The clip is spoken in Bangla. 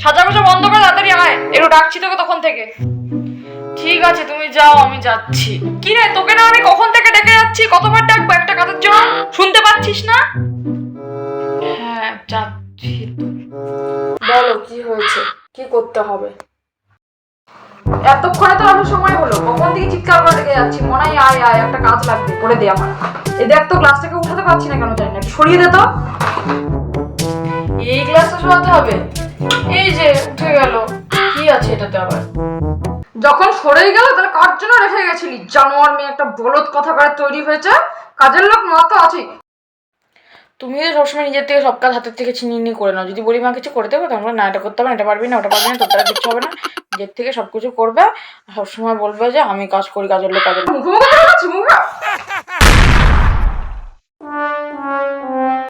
সাজাগোজা বন্ধ করে তাড়াতাড়ি আয়, একটু ডাকছি তোকে তখন থেকে। ঠিক আছে তুমি যাও, আমি যাচ্ছি। কি রে, তোকে না আমি কখন থেকে ডেকে যাচ্ছি, কতবার ডাকবো একটা কাজের জন্য, শুনতে পাচ্ছিস না? হ্যাঁ যাচ্ছি। বলো কি হয়েছে, কি করতে হবে? এতক্ষণে তো আসার সময় হলো, কখন থেকে চিৎকার করে ডেকে যাচ্ছি, মনে হয় আয় আয় একটা কাজ লাগবে করে দে আমার। এই দেখ তো গ্লাসটাকে উঠাতে পারছি না কেন জানি না, একটু সরিয়ে দে তো। এই গ্লাসটা সরাতে হবে? এই যে উঠে গেল, কি আছে এটাতে আবার? যখন সরেই গেল তাহলে কার জন্য রেখে গেছিলি? জানোয়ার মেয়ে একটা, বলদ কথা করে তৈরি হয়েছে, কাজের লোক মতো আছি। তুমি তো সবসময় নিজের থেকে সব কাজ হাতের থেকে ছিনিয়ে নিয়ে করে নাও। যদি বলি মা কিছু করে দেবো, তাহলে না এটা করতে হবে না, এটা পারবি না, ওটা পারবি না, তোর দ্বারা কিচ্ছু হবে না। নিজের থেকে সবকিছু করবে, সবসময় বলবে যে আমি কাজ করি, কাজের লোক, কাজের লোক। মুখে মুখে